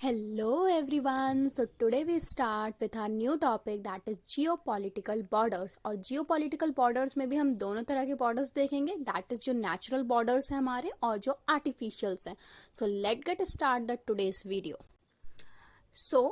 Hello everyone. So today we start with our new topic that is geopolitical borders. और geopolitical borders में भी हम दोनों तरह के borders देखेंगे. That is जो natural borders हैं हमारे और जो artificials हैं. So let's get start the today's video. So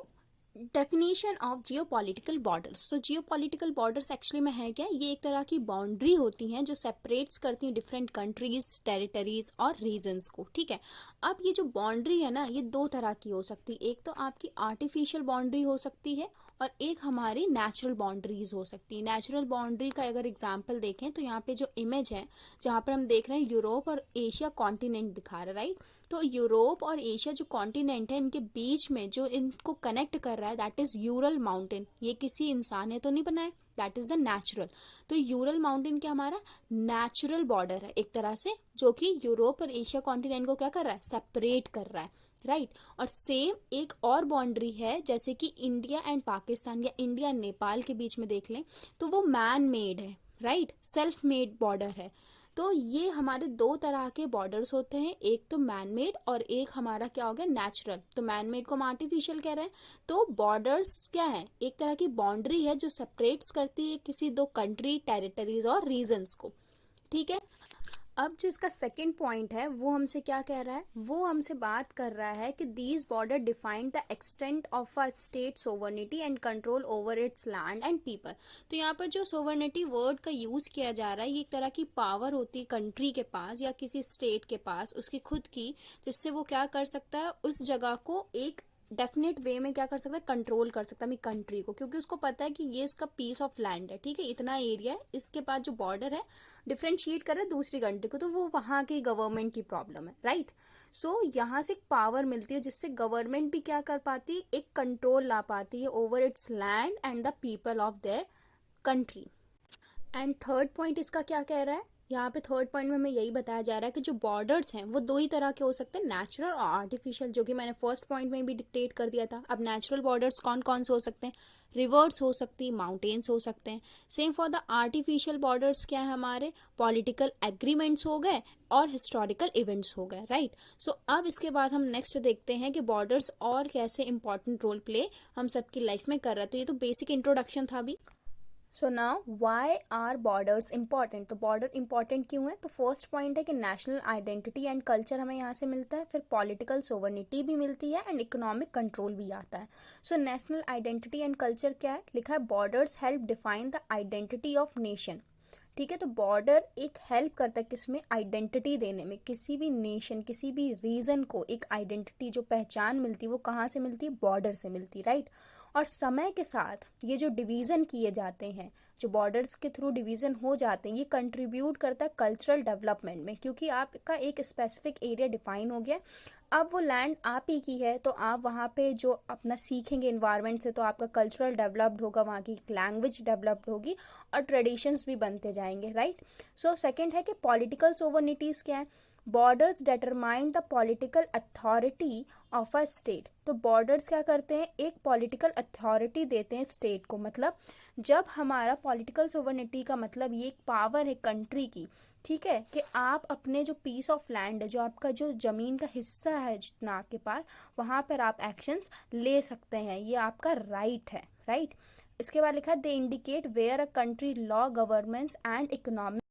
definition of geopolitical borders. तो जियोपॉलिटिकल बॉर्डर्स एक्चुअली में है क्या, ये एक तरह की बाउंड्री होती हैं जो सेपरेट्स करती हैं डिफरेंट कंट्रीज, टेरिटरीज और रीजन्स को. ठीक है, अब ये जो बाउंड्री है ना, ये दो तरह की हो सकती है. एक तो आपकी आर्टिफिशियल बाउंड्री हो सकती है और एक हमारी नेचुरल बाउंड्रीज हो सकती है. नेचुरल बाउंड्री का अगर एग्जांपल देखें तो यहाँ पे जो इमेज है जहाँ पर हम देख रहे हैं यूरोप और एशिया कॉन्टिनेंट दिखा रहा है, राइट. तो यूरोप और एशिया जो कॉन्टिनेंट है, इनके बीच में जो इनको कनेक्ट कर रहा है दैट इज यूरल माउंटेन. ये किसी इंसान ने तो नहीं बनाया, दैट इज द नेचुरल. तो यूरल माउंटेन क्या हमारा नेचुरल बॉर्डर है एक तरह से, जो कि यूरोप और एशिया कॉन्टिनेंट को क्या कर रहा है, सेपरेट कर रहा है, राइट. और सेम एक और बाउंड्री है जैसे कि इंडिया एंड पाकिस्तान या इंडिया नेपाल के बीच में देख लें तो वो मैन मेड है, राइट, सेल्फ मेड बॉर्डर है. तो ये हमारे दो तरह के बॉर्डर्स होते हैं, एक तो मैन मेड और एक हमारा क्या हो गया नेचुरल. तो मैन मेड को हम आर्टिफिशियल कह रहे हैं. तो बॉर्डर्स क्या है, एक तरह की बाउंड्री है जो सेपरेट्स करती है किसी दो कंट्री, टेरिटरीज और रीजन्स को. ठीक है, अब जो इसका सेकंड पॉइंट है वो हमसे क्या कह रहा है, वो हमसे बात कर रहा है कि these border define the extent of a state sovereignty and control over it's land and people. तो यहाँ पर जो सोवर्निटी वर्ड का यूज किया जा रहा है, ये एक तरह की पावर होती है कंट्री के पास या किसी स्टेट के पास उसकी खुद की, जिससे वो क्या कर सकता है, उस जगह को एक डेफिनेट वे में क्या कर सकता है, कंट्रोल कर सकता है अपनी कंट्री को, क्योंकि उसको पता है कि ये इसका पीस ऑफ लैंड है. ठीक है, इतना एरिया है, इसके पास जो बॉर्डर है डिफ्रेंशिएट कर रहा है दूसरी कंट्री को, तो वो वहाँ की गवर्नमेंट की प्रॉब्लम है, राइट. सो यहाँ से पावर मिलती है जिससे गवर्नमेंट भी क्या कर पाती है, एक कंट्रोल ला पाती है over it's land and the people of their country. And third point इसका क्या कह रहा है, यहाँ पे थर्ड पॉइंट में हमें यही बताया जा रहा है कि जो बॉर्डर्स हैं वो दो ही तरह के हो सकते हैं, नेचुरल और आर्टिफिशियल, जो कि मैंने फर्स्ट पॉइंट में भी डिक्टेट कर दिया था. अब नेचुरल बॉर्डर्स कौन कौन से हो सकते हैं, रिवर्स हो सकती है, माउंटेन्स हो सकते हैं. Same for the artificial borders क्या है हमारे, पॉलिटिकल एग्रीमेंट्स हो गए और हिस्टोरिकल इवेंट्स हो गए, राइट. सो अब इसके बाद हम नेक्स्ट देखते हैं कि बॉर्डर्स और कैसे इंपॉर्टेंट रोल प्ले हम सबकी लाइफ में कर रहा है. तो ये तो बेसिक इंट्रोडक्शन था अभी. So now why are borders important. तो बॉर्डर इंपॉर्टेंट क्यों है, तो फर्स्ट पॉइंट है कि नेशनल आइडेंटिटी एंड कल्चर हमें यहाँ से मिलता है, फिर पॉलिटिकल सोवर्निटी भी मिलती है एंड इकोनॉमिक कंट्रोल भी आता है. So national identity and culture क्या है, लिखा है borders help define the identity of nation. ठीक है, तो बॉर्डर एक हेल्प करता है किसमें, आइडेंटिटी देने में. किसी भी नेशन, किसी भी रीजन को एक आइडेंटिटी जो पहचान मिलती है वो कहाँ से मिलती है, बॉर्डर से मिलती है, राइट. और समय के साथ ये जो डिवीज़न किए जाते हैं, जो बॉर्डर्स के थ्रू डिवीज़न हो जाते हैं, ये कंट्रीब्यूट करता है कल्चरल डेवलपमेंट में, क्योंकि आपका एक स्पेसिफिक एरिया डिफाइन हो गया. अब वो लैंड आप ही की है तो आप वहाँ पे जो अपना सीखेंगे इन्वायरमेंट से, तो आपका कल्चरल डेवलप्ड होगा, वहाँ की लैंग्वेज डेवलप्ड होगी और ट्रेडिशंस भी बनते जाएंगे, राइट. सो सेकंड है कि पॉलिटिकल सोवर्निटीज़ क्या है, borders determine the political authority of a state. तो बॉर्डर्स क्या करते हैं, एक पॉलिटिकल अथॉरिटी देते हैं स्टेट को. मतलब जब हमारा पॉलिटिकल सोवर्निटी का मतलब ये एक पावर है कंट्री की, ठीक है, कि आप अपने जो पीस ऑफ लैंड है, जो आपका जो ज़मीन का हिस्सा है जितना आपके पास, वहाँ पर आप एक्शंस ले सकते हैं, ये आपका राइट है, राइट. इसके बाद लिखा है they indicate where a country law governance and economic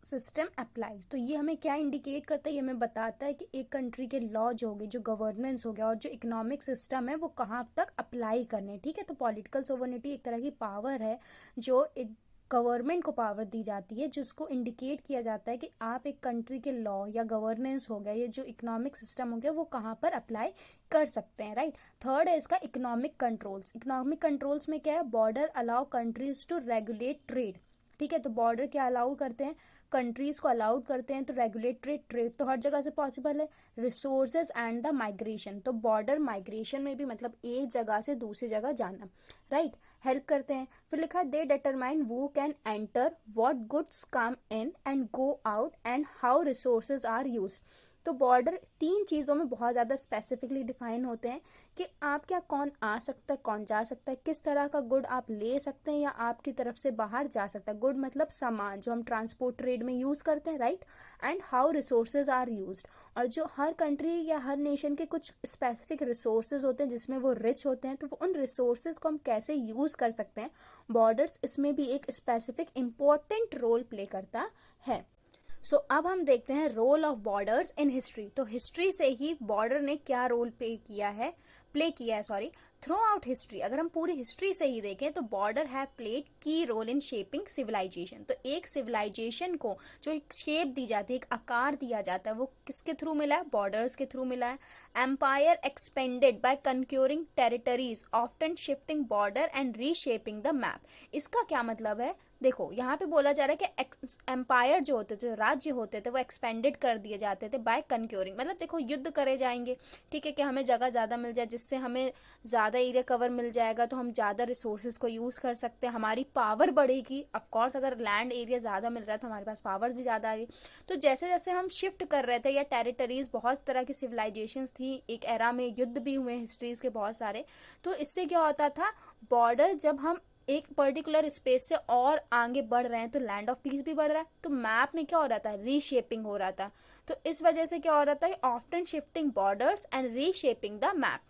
system apply. तो ये हमें क्या इंडिकेट करता है, ये हमें बताता है कि एक कंट्री के लॉ जो हो गए, जो गवर्नेंस हो गया और जो इकोनॉमिक सिस्टम है वो कहाँ तक अप्लाई करने. ठीक है, तो पॉलिटिकल सोवर्निटी एक तरह की पावर है जो एक गवर्नमेंट को पावर दी जाती है, जिसको इंडिकेट किया जाता है कि आप एक कंट्री के लॉ या गवर्नेंस हो गया, ये जो इकोनॉमिक सिस्टम हो गया, वो कहाँ पर अप्लाई कर सकते हैं, राइट. थर्ड है इसका इकोनॉमिक कंट्रोल्स. इकोनॉमिक कंट्रोल्स में क्या है, border allow countries to regulate trade. ठीक है, तो बॉर्डर क्या अलाउ करते हैं, कंट्रीज को अलाउड करते हैं, तो रेगुलेटरी ट्रेड तो हर जगह से पॉसिबल है. रिसोर्सेज एंड द माइग्रेशन, तो बॉर्डर माइग्रेशन में भी मतलब एक जगह से दूसरी जगह जाना, राइट, हेल्प करते हैं. फिर लिखा है they determine who can enter, what goods come in and go out and how resources are use. तो बॉर्डर तीन चीज़ों में बहुत ज़्यादा स्पेसिफिकली डिफाइन होते हैं कि आप क्या, कौन आ सकता है, कौन जा सकता है, किस तरह का गुड आप ले सकते हैं या आपकी तरफ से बाहर जा सकता है। गुड मतलब सामान जो हम ट्रांसपोर्ट ट्रेड में यूज़ करते हैं, right. And how resources are used, और जो हर कंट्री या हर नेशन के कुछ स्पेसिफिक रिसोर्सेज होते हैं जिसमें वो रिच होते हैं, तो वो उन रिसोर्सेज को हम कैसे यूज़ कर सकते हैं, बॉर्डर्स इसमें भी एक स्पेसिफिक इम्पोर्टेंट रोल प्ले करता है। सो अब हम देखते हैं role of borders in history. तो हिस्ट्री से ही बॉर्डर ने क्या रोल प्ले किया है सॉरी, थ्रू आउट हिस्ट्री। अगर हम पूरी हिस्ट्री से ही देखें तो बॉर्डर हैव प्लेड की रोल इन शेपिंग सिविलाइजेशन। तो एक सिविलाइजेशन को जो एक शेप दी जाती है, एक आकार दिया जाता है, वो किसके थ्रू मिला है, बॉर्डर्स के थ्रू मिला है। Empire expanded by conquering territories often shifting border and reshaping the map. इसका क्या मतलब है, देखो यहाँ पे बोला जा रहा है कि एम्पायर जो होते थे, राज्य होते थे, वो एक्सपेंडेड कर दिए जाते थे बाय कंक्योरिंग। मतलब देखो युद्ध करे जाएंगे, ठीक है, कि हमें जगह ज़्यादा मिल जाए, जिससे हमें ज़्यादा एरिया कवर मिल जाएगा, तो हम ज़्यादा रिसोर्सेज को यूज़ कर सकते हैं, हमारी पावर बढ़ेगी। ऑफकोर्स अगर लैंड एरिया ज़्यादा मिल रहा है तो हमारे पास पावर भी ज़्यादा आ गई। तो जैसे जैसे हम शिफ्ट कर रहे थे, या टेरिटरीज, बहुत तरह की सिविलाइजेशंस थी, एक एरा में युद्ध भी हुए हिस्ट्रीज के बहुत सारे। तो इससे क्या होता था, बॉर्डर जब हम एक पर्टिकुलर स्पेस से और आगे बढ़ रहे हैं तो लैंड ऑफ पीस भी बढ़ रहा है, तो मैप में क्या हो रहा था, रीशेपिंग हो रहा था। तो इस वजह से क्या हो रहा था, often shifting borders and reshaping the map.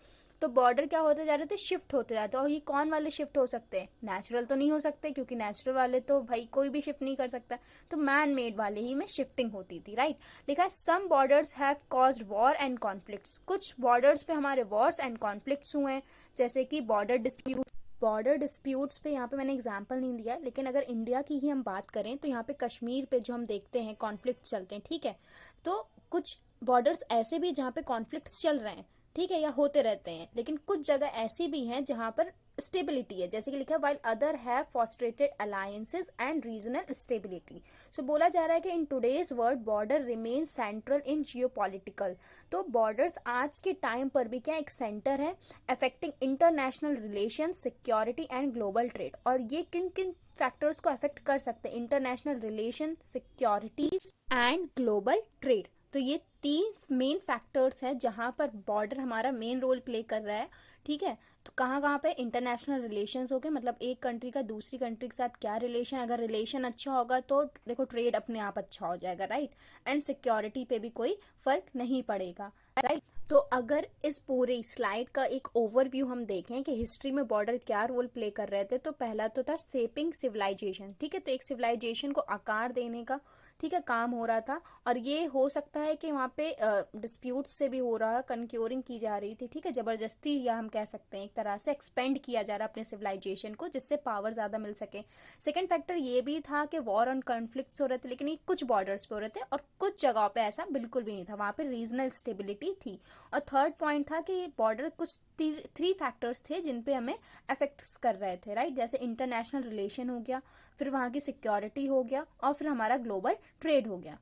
तो बॉर्डर क्या होते जा रहे थे, शिफ्ट होते जाते। और ये कौन वाले शिफ्ट हो सकते हैं, नेचुरल तो नहीं हो सकते, क्योंकि नेचुरल वाले तो भाई कोई भी शिफ्ट नहीं कर सकता, तो मैन मेड वाले ही में शिफ्टिंग होती थी, राइट। लिखा है some borders have caused war and conflicts. कुछ बॉर्डर्स पे हमारे वॉर्स एंड कॉन्फ्लिक्ट्स हुए हैं, जैसे कि बॉर्डर डिस्प्यूट्स पे यहाँ पे मैंने एग्जांपल नहीं दिया, लेकिन अगर इंडिया की ही हम बात करें तो यहाँ पे कश्मीर पे जो हम देखते हैं कॉन्फ्लिक्ट चलते हैं, ठीक है। तो कुछ बॉर्डर्स ऐसे भी जहाँ पे कॉन्फ्लिक्ट्स चल रहे हैं, ठीक है, या होते रहते हैं, लेकिन कुछ जगह ऐसी भी हैं जहाँ पर स्टेबिलिटी है, जैसे कि लिखा है while other have frustrated alliances and regional stability. So बोला जा रहा है कि in today's world border remain central in geopolitical. तो बॉर्डर्स आज के टाइम पर भी क्या एक सेंटर है, affecting international relation, security and global trade. और ये किन किन फैक्टर्स को अफेक्ट कर सकते हैं, international relation, security and global trade. तो ये तीन मेन फैक्टर्स हैं जहाँ पर बॉर्डर हमारा मेन रोल प्ले कर रहा है, ठीक है। तो कहाँ कहाँ पे, इंटरनेशनल रिलेशंस हो गए, मतलब एक कंट्री का दूसरी कंट्री के साथ क्या रिलेशन, अगर रिलेशन अच्छा होगा तो देखो ट्रेड अपने आप अच्छा हो जाएगा, राइट। एंड सिक्योरिटी पे भी कोई फर्क नहीं पड़ेगा, राइट। तो अगर इस पूरी स्लाइड का एक ओवरव्यू हम देखें कि हिस्ट्री में बॉर्डर क्या रोल प्ले कर रहे थे, तो पहला तो था शेपिंग सिविलाइजेशन, ठीक है। तो एक सिविलाइजेशन को आकार देने का, ठीक है, काम हो रहा था। और ये हो सकता है कि वहाँ पे डिस्प्यूट से भी हो रहा है, कंक्योरिंग की जा रही थी, ठीक है, जबरदस्ती, या हम कह सकते हैं एक तरह से एक्सपेंड किया जा रहा है अपने सिविलाइजेशन को, जिससे पावर ज़्यादा मिल सके। सेकेंड फैक्टर ये भी था कि वॉर ऑन कॉन्फ्लिक्ट्स हो रहे थे, लेकिन ये कुछ बॉर्डर्स पे हो रहे थे, और कुछ जगहों पे ऐसा बिल्कुल भी नहीं था, वहाँ पे रीजनल स्टेबिलिटी थी। और थर्ड पॉइंट था कि बॉर्डर कुछ थ्री फैक्टर्स थे जिन पे हमें अफेक्ट्स कर रहे थे, राइट। जैसे इंटरनेशनल रिलेशन हो गया, फिर वहाँ की सिक्योरिटी हो गया, और फिर हमारा ग्लोबल ट्रेड हो गया।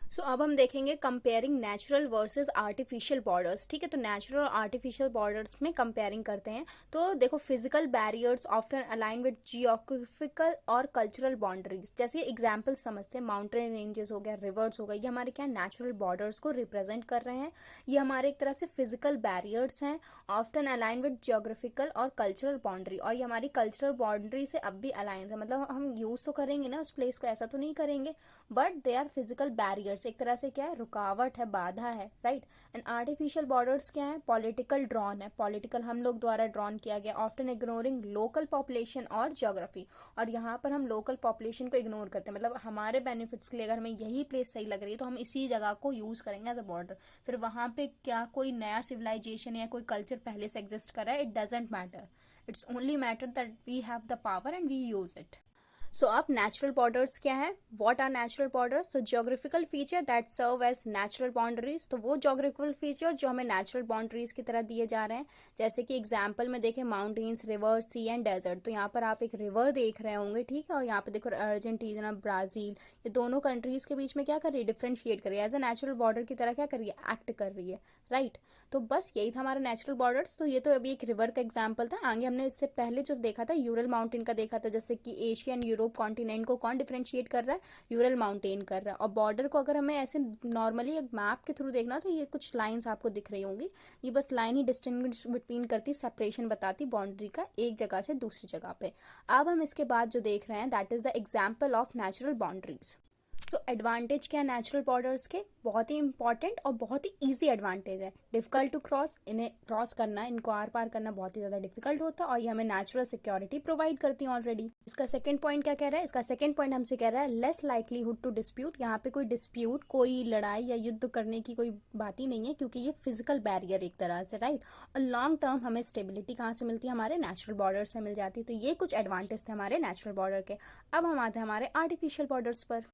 सो अब हम देखेंगे comparing natural versus artificial borders, ठीक है। तो नेचुरल और आर्टिफिशियल बॉर्डर्स में कंपेयरिंग करते हैं। तो देखो physical barriers often align with geographical और कल्चरल बाउंड्रीज। जैसे एग्जांपल समझते हैं, माउंटेन रेंजेस हो गया, रिवर्स हो गया, ये हमारे क्या नेचुरल बॉर्डर्स को रिप्रेजेंट कर रहे हैं। ये हमारे एक तरह से फिजिकल बैरियर्स हैं, ऑफ्टन अलाइन विद जियोग्राफिकल और कल्चरल बाउंड्री। और ये हमारी कल्चरल बाउंड्री से अब भी अलायंस है, मतलब हम यूज तो करेंगे ना उस प्लेस को, ऐसा तो नहीं करेंगे, but they are physical barriers, एक तरह से क्या है, रुकावट है, बाधा है, राइट। एंड आर्टिफिशियल बॉर्डर्स क्या है, पॉलिटिकल ड्रॉन है, पॉलिटिकल हम लोग द्वारा ड्रॉन किया गया, ऑफ्टन इग्नोरिंग लोकल पॉपुलेशन और ज्योग्राफी। और यहाँ पर हम लोकल पॉपुलेशन को इग्नोर करते हैं, मतलब हमारे बेनिफिट्स के लिए अगर हमें यही प्लेस सही लग रही है तो हम इसी जगह को यूज करेंगे एज अ बॉर्डर। फिर वहाँ पे क्या कोई नया सिविलाइजेशन या कोई कल्चर पहले से एग्जिस्ट कर रहा है, it doesn't matter, it's only matter that we have the power and we use it. So अब नेचुरल बॉर्डर्स क्या है, व्हाट आर नेचुरल बॉर्डर्स। तो geographical feature that serve as natural boundaries. तो वो ज्योग्राफिकल फीचर जो हमें natural boundaries की तरह दिए जा रहे हैं, जैसे कि एग्जांपल में देखें, mountains, river, sea and desert. तो यहाँ पर आप एक रिवर देख रहे होंगे, ठीक है, और यहाँ पे देखो अर्जेंटीना, ब्राजील, ये दोनों कंट्रीज के बीच में क्या कर रही है, डिफ्रेंशिएट कर रही है, एज अ नेचुरल बॉर्डर की तरह क्या कर रही है, एक्ट कर रही है, राइट। तो बस यही था हमारा नेचुरल बॉर्डर्स। तो ये तो अभी एक रिवर का एग्जाम्पल था, आगे हमने इससे पहले जो देखा था यूरल माउंटेन का देखा था, जैसे कि एशियन यूरोप कॉन्टिनेंट को कौन डिफरेंशिएट कर रहा है, यूरल माउंटेन कर रहा है। और बॉर्डर को अगर हमें ऐसे नॉर्मली एक मैप के थ्रू देखना तो ये कुछ लाइंस आपको दिख रही होंगी, ये बस लाइन ही डिस्टिंग्विश बिटवीन करती, सेपरेशन बताती बाउंड्री का एक जगह से दूसरी जगह पे। अब हम इसके बाद जो देख रहे हैं that is the example of natural boundaries. तो एडवांटेज क्या है नेचुरल बॉर्डर्स के, बहुत ही इंपॉर्टेंट और बहुत ही इजी एडवांटेज है। डिफिकल्ट टू क्रॉस, इन्हें क्रॉस करना, इनको आर पार करना बहुत ही ज़्यादा डिफिकल्ट होता है और ये हमें नेचुरल सिक्योरिटी प्रोवाइड करती है ऑलरेडी। इसका सेकंड पॉइंट क्या कह रहा है, इसका सेकंड पॉइंट हमसे कह रहा है लेस लाइकलीहुड टू डिस्प्यूट। यहाँ पे कोई डिस्प्यूट, कोई लड़ाई या युद्ध करने की कोई बात ही नहीं है क्योंकि ये फिजिकल बैरियर एक तरह से, राइट। और लॉन्ग टर्म हमें स्टेबिलिटी कहाँ से मिलती है, हमारे नेचुरल बॉर्डर से मिल जाती है। तो ये कुछ एडवांटेज थे हमारे नेचुरल बॉर्डर के। अब हम आते हैं हमारे आर्टिफिशियल बॉर्डर्स पर।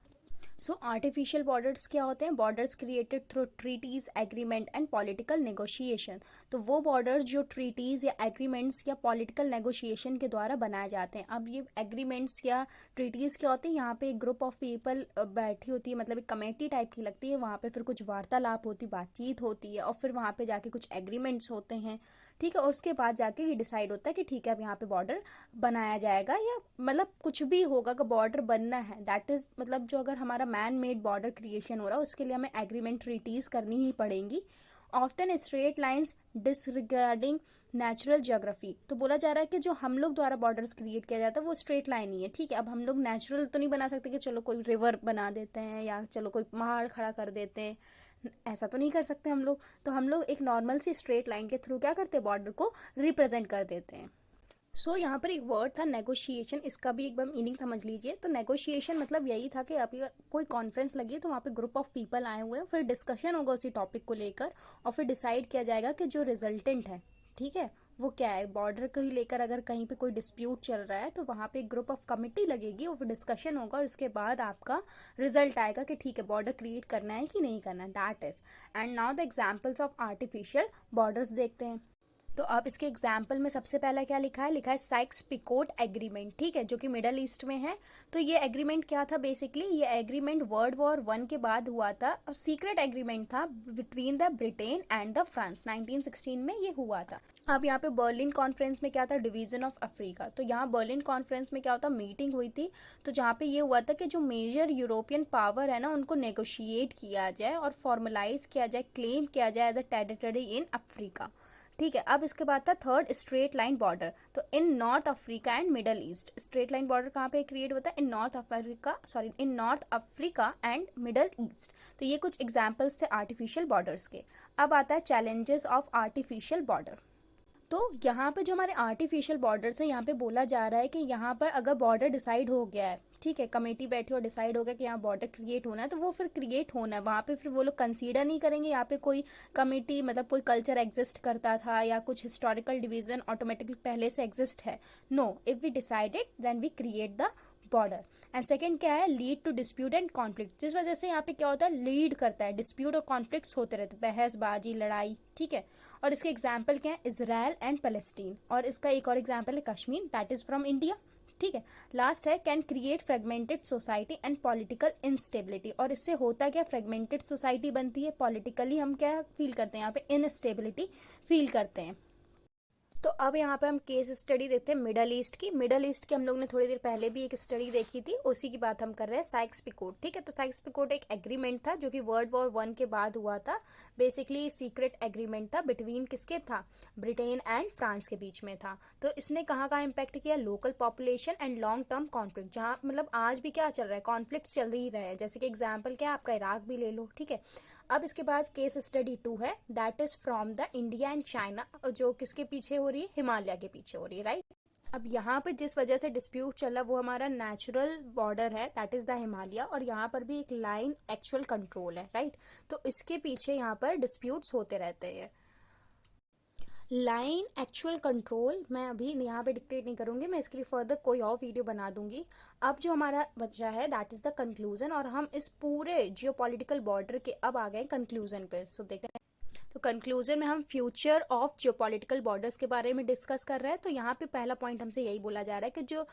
सो आर्टिफिशियल बॉर्डर्स क्या होते हैं, borders created through treaties, agreement and political negotiation. तो वो बॉर्डर्स जो ट्रीटीज या एग्रीमेंट्स या पॉलिटिकल नेगोशिएशन के द्वारा बनाए जाते हैं। अब ये एग्रीमेंट्स या ट्रीटीज क्या होती है, यहाँ पे एक ग्रुप ऑफ पीपल बैठी होती है, मतलब एक कमेटी टाइप की लगती है, वहाँ पे फिर कुछ वार्तालाप होती, बातचीत होती है और फिर वहाँ पे जाके कुछ एग्रीमेंट्स होते हैं, ठीक है। और उसके बाद जाके ये डिसाइड होता है कि ठीक है अब यहाँ पे बॉर्डर बनाया जाएगा या मतलब कुछ भी होगा कि बॉर्डर बनना है। दैट इज मतलब जो अगर हमारा मैन मेड बॉर्डर क्रिएशन हो रहा है उसके लिए हमें एग्रीमेंट ट्रीटीज करनी ही पड़ेंगी। Often straight lines disregarding natural geography. तो बोला जा रहा है कि जो हम लोग द्वारा बॉर्डर्स क्रिएट किया जाता है वो स्ट्रेट लाइन ही है, ठीक है। अब हम लोग नेचुरल तो नहीं बना सकते कि चलो कोई रिवर बना देते हैं या चलो कोई पहाड़ खड़ा कर देते हैं, ऐसा तो नहीं कर सकते हम लोग। तो हम लोग एक नॉर्मल सी स्ट्रेट लाइन के थ्रू क्या करते हैं, बॉर्डर को रिप्रेजेंट कर देते हैं। सो यहाँ पर एक वर्ड था नेगोशिएशन, इसका भी एक बार मीनिंग समझ लीजिए। तो नेगोशिएशन मतलब यही था कि अभी कोई कॉन्फ्रेंस लगी है तो वहाँ पे ग्रुप ऑफ पीपल आए हुए हैं, फिर डिस्कशन होगा उसी टॉपिक को लेकर और फिर डिसाइड किया जाएगा कि जो रिजल्टेंट है, ठीक है, वो क्या है। बॉर्डर को ही लेकर अगर कहीं पे कोई डिस्प्यूट चल रहा है तो वहाँ पे एक ग्रुप ऑफ कमिटी लगेगी और फिर डिस्कशन होगा और इसके बाद आपका रिजल्ट आएगा कि ठीक है बॉर्डर क्रिएट करना है कि नहीं करना है, that is. And now the examples of artificial borders देखते हैं। तो अब इसके एग्जाम्पल में सबसे पहला क्या लिखा है, लिखा है साइक्स-पिकोट एग्रीमेंट, ठीक है, जो कि मिडल ईस्ट में है। तो ये एग्रीमेंट क्या था, बेसिकली ये एग्रीमेंट वर्ल्ड वॉर 1 के बाद हुआ था और सीक्रेट एग्रीमेंट था between the Britain and the France. 1916 में ये हुआ था। अब यहाँ पे बर्लिन कॉन्फ्रेंस में क्या था, डिवीजन ऑफ अफ्रीका। तो यहाँ बर्लिन कॉन्फ्रेंस में क्या होता, मीटिंग हुई थी। तो जहाँ पे ये हुआ था कि जो मेजर यूरोपियन पावर है ना उनको नेगोशिएट किया जाए और फॉर्मलाइज किया जाए, क्लेम किया जाए as a territory in Africa, ठीक है। अब इसके बाद था थर्ड स्ट्रेट लाइन बॉर्डर। तो in North Africa and Middle East, straight line border कहाँ पे क्रिएट होता है, in North Africa and Middle East. तो ये कुछ एग्जांपल्स थे आर्टिफिशियल बॉर्डर्स के। अब आता है चैलेंजेस ऑफ आर्टिफिशियल बॉर्डर। तो यहाँ पे जो हमारे आर्टिफिशियल बॉर्डर्स हैं, यहाँ पे बोला जा रहा है कि यहाँ पर अगर बॉर्डर डिसाइड हो गया है, ठीक है, कमेटी बैठी और डिसाइड हो गया कि यहाँ बॉर्डर क्रिएट होना है, तो वो फिर क्रिएट होना है। वहाँ पे फिर वो लोग कंसीडर नहीं करेंगे यहाँ पे कोई कमेटी, मतलब कोई कल्चर एग्जिस्ट करता था या कुछ हिस्टोरिकल डिवीजन ऑटोमेटिकली पहले से एग्जिस्ट है। No, if we decided then we create the border. And second क्या है, lead to dispute and conflict, जिस वजह से यहाँ पे क्या होता है, लीड करता है, डिस्प्यूट और कॉन्फ्लिक्ट्स होते रहते, बहसबाजी, लड़ाई, ठीक है। और इसके एग्जाम्पल क्या है, इजराइल एंड पैलेस्टीन। और इसका एक और एग्जाम्पल है Kashmir, that is from India, ठीक है। लास्ट है can create fragmented society and political instability. और इससे होता क्या, फ्रेगमेंटेड सोसाइटी बनती है, पॉलिटिकली हम क्या फील करते हैं, यहाँ पे इनस्टेबिलिटी फील करते हैं। तो अब यहाँ पे हम केस स्टडी देखते हैं मिडल ईस्ट की। मिडल ईस्ट की हम लोग ने थोड़ी देर पहले भी एक स्टडी देखी थी, उसी की बात हम कर रहे हैं, साइक्स-पिकोट, ठीक है। तो साइक्स-पिकोट एक एग्रीमेंट था जो कि वर्ल्ड वॉर 1 के बाद हुआ था। बेसिकली सीक्रेट एग्रीमेंट था बिटवीन किसके था, ब्रिटेन एंड फ्रांस के बीच में था। तो इसने कहाँ कहाँ इम्पैक्ट किया, local population and long term conflict, जहाँ मतलब आज भी क्या चल रहा है, कॉन्फ्लिक्ट चल ही रहे हैं। जैसे कि एग्जाम्पल क्या है, आपका इराक भी ले लो, ठीक है। अब इसके बाद केस स्टडी 2 है, that is from the India and China, जो किसके पीछे हो रही है, हिमालय के पीछे हो रही है, राइट। अब यहाँ पे जिस वजह से डिस्प्यूट चला वो हमारा नेचुरल बॉर्डर है, दैट इज द हिमालय। और यहाँ पर भी एक लाइन एक्चुअल कंट्रोल है, राइट। तो इसके पीछे यहाँ पर डिस्प्यूट्स होते रहते हैं। लाइन एक्चुअल कंट्रोल मैं अभी यहाँ पे डिक्टेट नहीं करूँगी, मैं इसके लिए फर्दर कोई और वीडियो बना दूंगी। अब जो हमारा बचा है दैट इज द कंक्लूजन, और हम इस पूरे जियोपॉलिटिकल बॉर्डर के अब आ गए कंक्लूजन पे। सो देखते हैं। तो कंक्लूजन में हम फ्यूचर ऑफ जियोपॉलिटिकल बॉर्डर्स के बारे में डिस्कस कर रहे हैं। तो यहाँ पे पहला पॉइंट हमसे यही बोला जा रहा है कि जो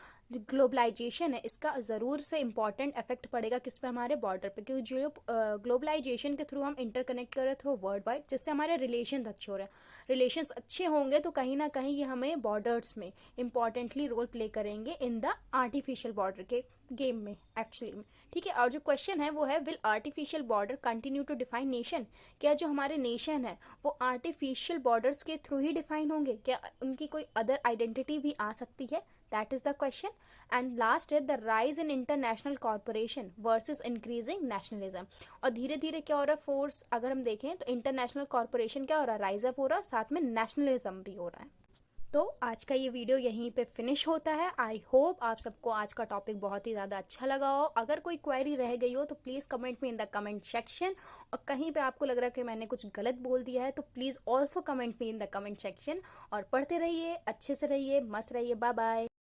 ग्लोबलाइजेशन है इसका ज़रूर से इम्पॉर्टेंट इफेक्ट पड़ेगा किस पे, हमारे बॉर्डर पे, क्योंकि जो ग्लोबलाइजेशन के थ्रू हम इंटरकनेक्ट कर रहे हैं थ्रू वर्ल्ड वाइड, जिससे हमारे रिलेशंस अच्छे हो रहे हैं। रिलेशंस अच्छे होंगे तो कहीं ना कहीं ये हमें बॉर्डर्स में इंपॉर्टेंटली रोल प्ले करेंगे इन द आर्टिफिशियल बॉर्डर के गेम में एक्चुअली में। ठीक है, और जो क्वेश्चन है वो है, will artificial border continue to define nation? क्या जो हमारे नेशन है वो आर्टिफिशियल बॉर्डर्स के थ्रू ही डिफाइन होंगे? क्या उनकी कोई अदर आइडेंटिटी भी आ सकती है? That is the question. And last है, the rise in international corporation versus increasing nationalism. और धीरे धीरे क्या हो रहा है, फोर्स अगर हम देखें तो इंटरनेशनल कॉर्पोरेशन क्या हो रहा है, राइज अप हो रहा है, साथ में नेशनलिज्म भी हो रहा है। तो आज का ये वीडियो यहीं पे फिनिश होता है। आई होप आप सबको आज का टॉपिक बहुत ही ज़्यादा अच्छा लगा हो। अगर कोई क्वेरी रह गई हो तो प्लीज़ कमेंट में इन द कमेंट सेक्शन, और कहीं पे आपको लग रहा है कि मैंने कुछ गलत बोल दिया है तो प्लीज़ ऑल्सो कमेंट में इन द कमेंट सेक्शन। और पढ़ते रहिए, अच्छे से रहिए, मस्त रहिए। Bye bye.